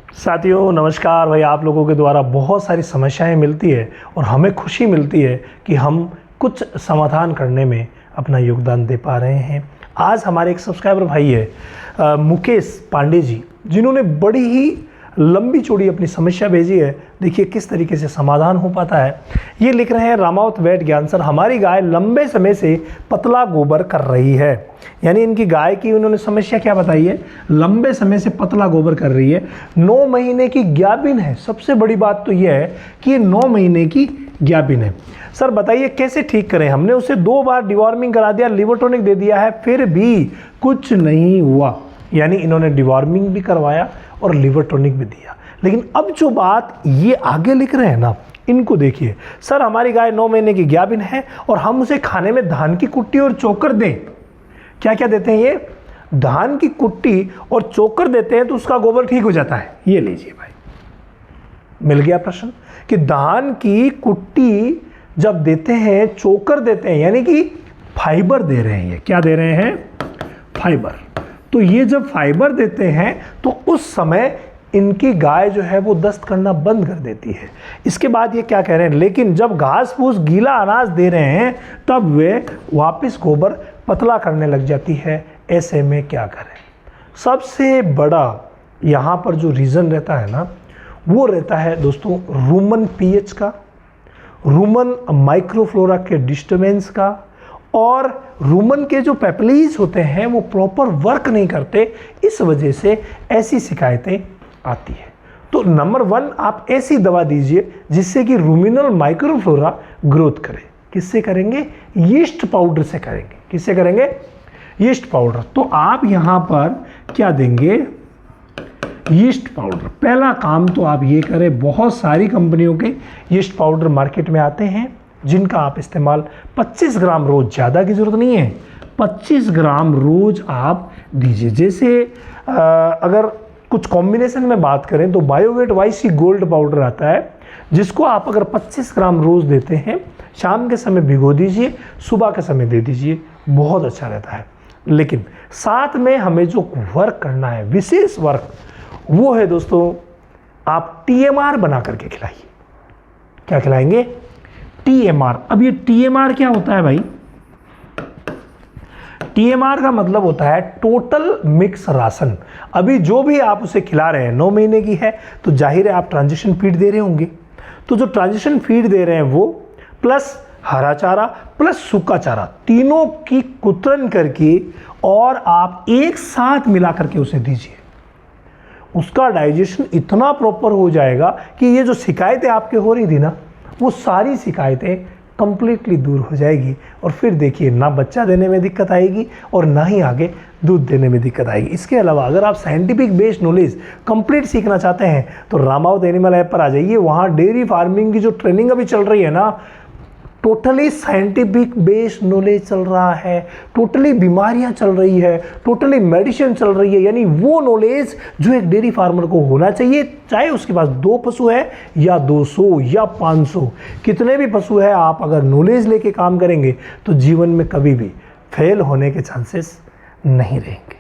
साथियों नमस्कार भाई। आप लोगों के द्वारा बहुत सारी समस्याएं मिलती है और हमें खुशी मिलती है कि हम कुछ समाधान करने में अपना योगदान दे पा रहे हैं। आज हमारे एक सब्सक्राइबर भाई है मुकेश पांडे जी, जिन्होंने बड़ी ही लंबी चौड़ी अपनी समस्या भेजी है। देखिए किस तरीके से समाधान हो पाता है। ये लिख रहे हैं, रामावत वेट ज्ञान सर, हमारी गाय लंबे समय से पतला गोबर कर रही है। यानी इनकी गाय की उन्होंने समस्या क्या बताई है, लंबे समय से पतला गोबर कर रही है। 9 महीने की गाभिन है। सबसे बड़ी बात तो यह है कि 9 महीने की गाभिन है। सर बताइए कैसे ठीक करें। हमने उसे 2 बार डिवॉर्मिंग करा दिया, लिवर टॉनिक दे दिया है, फिर भी कुछ नहीं हुआ। यानी इन्होंने डिवॉर्मिंग भी करवाया और लिवर टॉनिक भी दिया। लेकिन अब जो बात ये आगे लिख रहे हैं ना, इनको देखिए। सर हमारी गाय 9 महीने की गाभिन है और हम उसे खाने में धान की कुट्टी और चोकर दें। क्या क्या देते हैं ये, धान की कुट्टी और चोकर देते हैं तो उसका गोबर ठीक हो जाता है। ये लीजिए भाई, मिल गया प्रश्न कि धान की कुट्टी जब देते हैं, चोकर देते हैं, यानी कि फाइबर दे रहे हैं। ये क्या दे रहे हैं, फाइबर। तो ये जब फाइबर देते हैं तो उस समय इनकी गाय जो है वो दस्त करना बंद कर देती है। इसके बाद ये क्या कह रहे हैं, लेकिन जब घास फूस गीला अनाज दे रहे हैं तब वे वापस गोबर पतला करने लग जाती है। ऐसे में क्या करें। सबसे बड़ा यहाँ पर जो रीज़न रहता है ना, वो रहता है दोस्तों रूमन पीएच का, रूमन माइक्रोफ्लोरा के डिस्टर्बेंस का, और रूमन के जो पेपलीज होते हैं वो प्रॉपर वर्क नहीं करते। इस वजह से ऐसी शिकायतें आती है। तो नंबर 1 आप ऐसी दवा दीजिए जिससे कि रूमिनल माइक्रोफ्लोरा ग्रोथ करे। किससे करेंगे, यीस्ट पाउडर से करेंगे। किससे करेंगे, यीस्ट पाउडर। तो आप यहाँ पर क्या देंगे, यीस्ट पाउडर। पहला काम तो आप ये करें, बहुत सारी कंपनियों के यीस्ट पाउडर मार्केट में आते हैं जिनका आप इस्तेमाल 25 ग्राम रोज, ज़्यादा की ज़रूरत नहीं है, 25 ग्राम रोज आप दीजिए। जैसे अगर कुछ कॉम्बिनेशन में बात करें तो बायोवेट वाईसी गोल्ड पाउडर आता है, जिसको आप अगर 25 ग्राम रोज देते हैं, शाम के समय भिगो दीजिए, सुबह के समय दे दीजिए, बहुत अच्छा रहता है। लेकिन साथ में हमें जो वर्क करना है, विशेष वर्क, वो है दोस्तों आप TMR बना करके खिलाइए। क्या खिलाएंगे, TMR। अब ये TMR क्या होता है भाई, TMR का मतलब होता है टोटल मिक्स राशन। अभी जो भी आप उसे खिला रहे हैं, 9 महीने की है तो जाहिर है आप ट्रांजिशन फीड दे रहे होंगे। तो जो ट्रांजिशन फीड दे रहे हैं वो प्लस हरा चारा प्लस सूखा चारा, तीनों की कुतरन करके और आप एक साथ मिला करके उसे दीजिए। उसका डाइजेशन इतना प्रॉपर हो जाएगा कि ये जो शिकायतें आपके हो रही थी ना, वो सारी शिकायतें कंप्लीटली दूर हो जाएगी। और फिर देखिए, ना बच्चा देने में दिक्कत आएगी और ना ही आगे दूध देने में दिक्कत आएगी। इसके अलावा अगर आप साइंटिफिक बेस्ड नॉलेज कंप्लीट सीखना चाहते हैं तो रामावत एनिमल ऐप पर आ जाइए। वहाँ डेयरी फार्मिंग की जो ट्रेनिंग अभी चल रही है ना, टोटली साइंटिफिक बेस्ड नॉलेज चल रहा है, टोटली बीमारियां चल रही है, टोटली मेडिसिन चल रही है। यानी वो नॉलेज जो एक डेयरी फार्मर को होना चाहिए, चाहे उसके पास 2 पशु है या 200 या 500, कितने भी पशु है, आप अगर नॉलेज लेके काम करेंगे तो जीवन में कभी भी फेल होने के चांसेस नहीं रहेंगे।